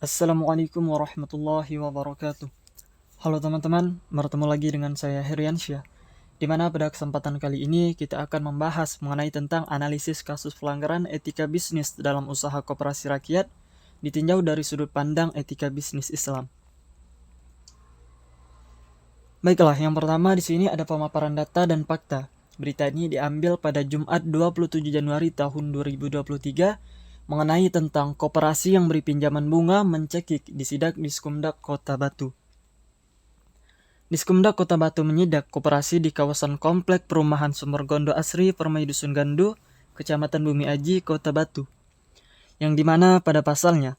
Assalamualaikum warahmatullahi wabarakatuh. Halo teman-teman, bertemu lagi dengan saya Heriansyah, di mana pada kesempatan kali ini kita akan membahas mengenai tentang analisis kasus pelanggaran etika bisnis dalam usaha koperasi rakyat ditinjau dari sudut pandang etika bisnis Islam. Baiklah, yang pertama di sini ada pemaparan data dan fakta. Berita ini diambil pada Jumat 27 Januari tahun 2023 mengenai tentang koperasi yang beri pinjaman bunga mencekik disidak Diskumdak Kota Batu. Diskumdak Kota Batu menyidak koperasi di kawasan Komplek Perumahan Sumbergondo Asri Permai Dusun Gandu, Kecamatan Bumi Aji, Kota Batu, yang dimana pada pasalnya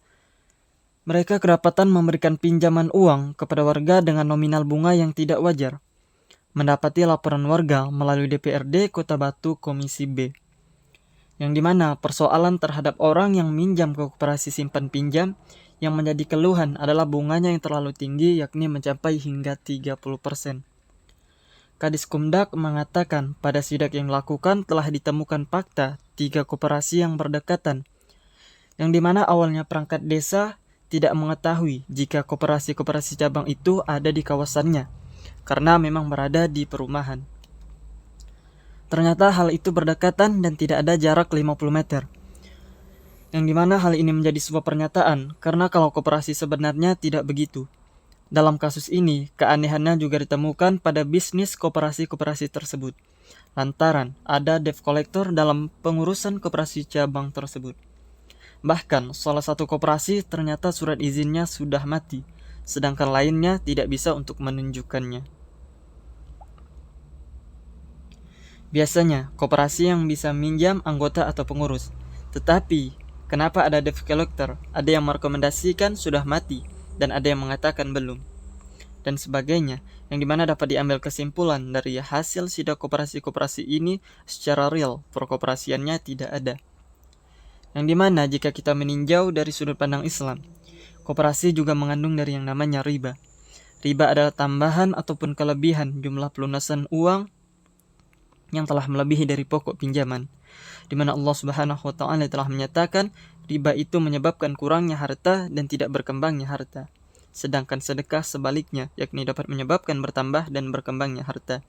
mereka kedapatan memberikan pinjaman uang kepada warga dengan nominal bunga yang tidak wajar. Mendapati laporan warga melalui DPRD Kota Batu Komisi B, yang dimana persoalan terhadap orang yang minjam ke koperasi simpan pinjam yang menjadi keluhan adalah bunganya yang terlalu tinggi, yakni mencapai hingga 30%. Kadiskumdak mengatakan pada sidak yang dilakukan telah ditemukan fakta 3 koperasi yang berdekatan, yang dimana awalnya perangkat desa tidak mengetahui jika koperasi-koperasi cabang itu ada di kawasannya, karena memang berada di perumahan. Ternyata hal itu berdekatan dan tidak ada jarak 50 meter. Yang dimana hal ini menjadi sebuah pernyataan, karena kalau koperasi sebenarnya tidak begitu. Dalam kasus ini, keanehannya juga ditemukan pada bisnis koperasi-koperasi tersebut, lantaran ada debt collector dalam pengurusan koperasi cabang tersebut. Bahkan, salah satu koperasi ternyata surat izinnya sudah mati, sedangkan lainnya tidak bisa untuk menunjukkannya. Biasanya, koperasi yang bisa minjam anggota atau pengurus. Tetapi, kenapa ada debt collector? Ada yang merekomendasikan sudah mati, dan ada yang mengatakan belum, dan sebagainya, yang dimana dapat diambil kesimpulan dari hasil sidak koperasi-koperasi ini secara real, perkoperasiannya tidak ada. Yang dimana jika kita meninjau dari sudut pandang Islam, koperasi juga mengandung dari yang namanya riba. Riba adalah tambahan ataupun kelebihan jumlah pelunasan uang yang telah melebihi dari pokok pinjaman, di mana Allah Subhanahu wa taala telah menyatakan riba itu menyebabkan kurangnya harta dan tidak berkembangnya harta. Sedangkan sedekah sebaliknya, yakni dapat menyebabkan bertambah dan berkembangnya harta.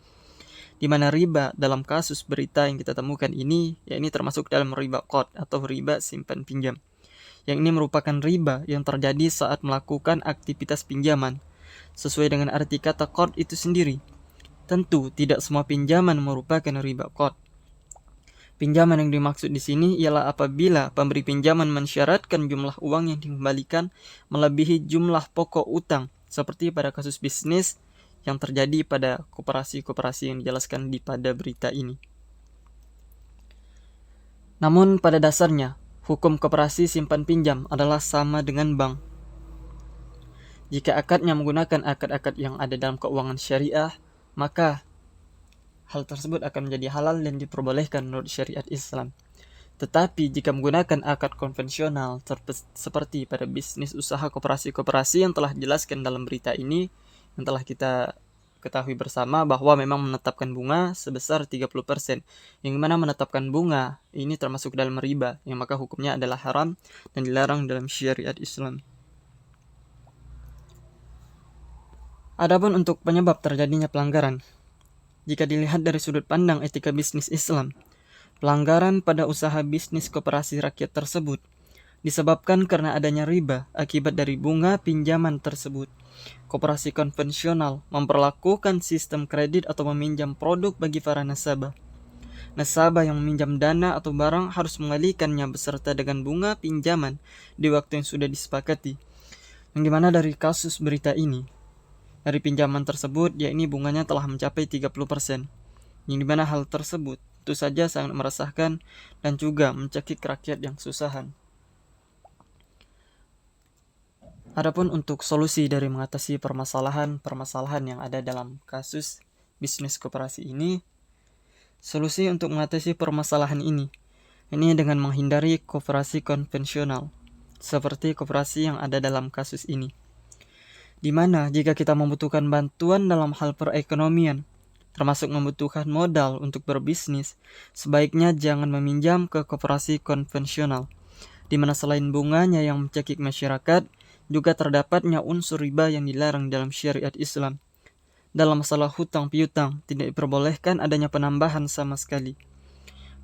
Di mana riba dalam kasus berita yang kita temukan ini, yakni termasuk dalam riba qard atau riba simpan pinjam. Yang ini merupakan riba yang terjadi saat melakukan aktivitas pinjaman, sesuai dengan arti kata qard itu sendiri. Tentu tidak semua pinjaman merupakan riba qard. Pinjaman yang dimaksud di sini ialah apabila pemberi pinjaman mensyaratkan jumlah uang yang dikembalikan melebihi jumlah pokok utang, seperti pada kasus bisnis yang terjadi pada koperasi-koperasi yang dijelaskan di pada berita ini. Namun pada dasarnya, hukum koperasi simpan pinjam adalah sama dengan bank. Jika akadnya menggunakan akad-akad yang ada dalam keuangan syariah, maka hal tersebut akan menjadi halal dan diperbolehkan menurut syariat Islam. Tetapi jika menggunakan akad konvensional seperti pada bisnis usaha koperasi-koperasi yang telah dijelaskan dalam berita ini, yang telah kita ketahui bersama bahwa memang menetapkan bunga sebesar 30%, yang mana menetapkan bunga ini termasuk dalam riba, yang maka hukumnya adalah haram dan dilarang dalam syariat Islam. Adapun untuk penyebab terjadinya pelanggaran, jika dilihat dari sudut pandang etika bisnis Islam, pelanggaran pada usaha bisnis koperasi rakyat tersebut disebabkan karena adanya riba akibat dari bunga pinjaman tersebut. Koperasi konvensional memperlakukan sistem kredit atau meminjam produk bagi para nasabah. Nasabah yang meminjam dana atau barang harus mengalihkannya beserta dengan bunga pinjaman di waktu yang sudah disepakati. Yang dimana dari kasus berita ini, dari pinjaman tersebut, yakni bunganya telah mencapai 30%. Yang dimana hal tersebut tentu saja sangat meresahkan dan juga mencekik rakyat yang susahan. Adapun untuk solusi dari mengatasi permasalahan yang ada dalam kasus bisnis koperasi ini, solusi untuk mengatasi permasalahan ini dengan menghindari koperasi konvensional seperti koperasi yang ada dalam kasus ini, di mana jika kita membutuhkan bantuan dalam hal perekonomian, termasuk membutuhkan modal untuk berbisnis, sebaiknya jangan meminjam ke koperasi konvensional, di mana selain bunganya yang mencekik masyarakat, juga terdapatnya unsur riba yang dilarang dalam syariat Islam. Dalam masalah hutang piutang, tidak diperbolehkan adanya penambahan sama sekali.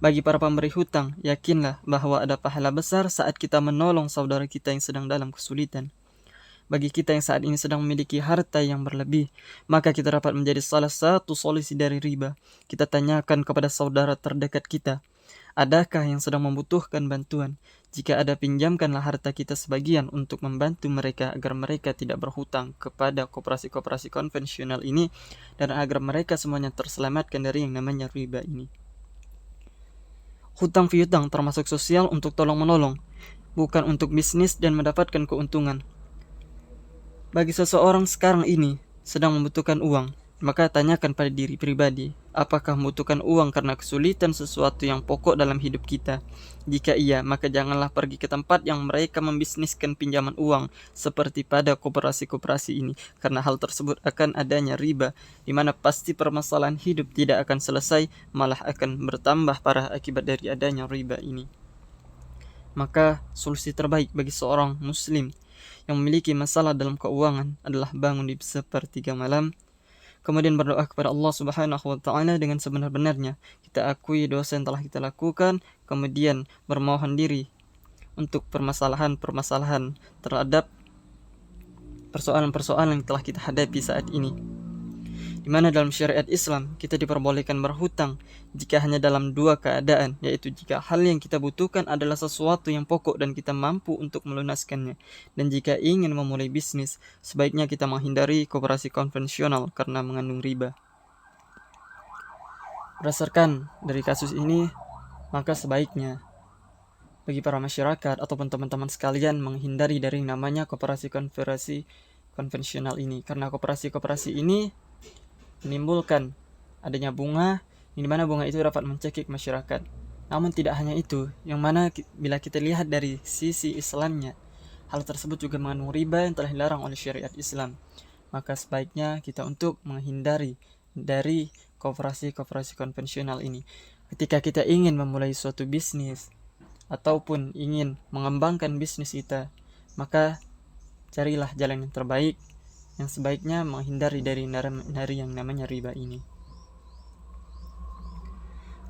Bagi para pemberi hutang, yakinlah bahwa ada pahala besar saat kita menolong saudara kita yang sedang dalam kesulitan. Bagi kita yang saat ini sedang memiliki harta yang berlebih, maka kita dapat menjadi salah satu solusi dari riba. Kita tanyakan kepada saudara terdekat kita, adakah yang sedang membutuhkan bantuan? Jika ada, pinjamkanlah harta kita sebagian untuk membantu mereka agar mereka tidak berhutang kepada koperasi-koperasi konvensional ini dan agar mereka semuanya terselamatkan dari yang namanya riba ini. Hutang piutang termasuk sosial untuk tolong-menolong, bukan untuk bisnis dan mendapatkan keuntungan. Bagi seseorang sekarang ini sedang membutuhkan uang, maka tanyakan pada diri pribadi, apakah membutuhkan uang karena kesulitan sesuatu yang pokok dalam hidup kita? Jika iya, maka janganlah pergi ke tempat yang mereka membisniskan pinjaman uang seperti pada koperasi-koperasi ini, karena hal tersebut akan adanya riba, di mana pasti permasalahan hidup tidak akan selesai, malah akan bertambah parah akibat dari adanya riba ini. Maka solusi terbaik bagi seorang muslim yang memiliki masalah dalam keuangan adalah bangun di sepertiga malam, kemudian berdoa kepada Allah Subhanahu wa taala dengan sebenar-benarnya. Kita akui dosa yang telah kita lakukan, kemudian bermohon diri untuk permasalahan-permasalahan terhadap persoalan-persoalan yang telah kita hadapi saat ini. Di mana dalam syariat Islam kita diperbolehkan berhutang jika hanya dalam dua keadaan, yaitu jika hal yang kita butuhkan adalah sesuatu yang pokok dan kita mampu untuk melunaskannya, dan jika ingin memulai bisnis, sebaiknya kita menghindari koperasi konvensional karena mengandung riba. Berdasarkan dari kasus ini, maka sebaiknya bagi para masyarakat ataupun teman-teman sekalian menghindari dari namanya koperasi-koperasi konvensional ini, karena koperasi-koperasi ini menimbulkan adanya bunga, yang dimana bunga itu dapat mencekik masyarakat. Namun tidak hanya itu, yang mana bila kita lihat dari sisi Islamnya, hal tersebut juga mengandung riba yang telah dilarang oleh syariat Islam. Maka sebaiknya kita untuk menghindari dari koperasi-koperasi konvensional ini. Ketika kita ingin memulai suatu bisnis ataupun ingin mengembangkan bisnis kita, maka carilah jalan yang terbaik, yang sebaiknya menghindari dari yang namanya riba ini.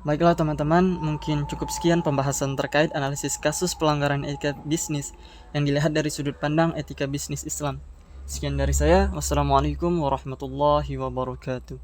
Baiklah teman-teman, mungkin cukup sekian pembahasan terkait analisis kasus pelanggaran etika bisnis yang dilihat dari sudut pandang etika bisnis Islam. Sekian dari saya. Wassalamualaikum warahmatullahi wabarakatuh.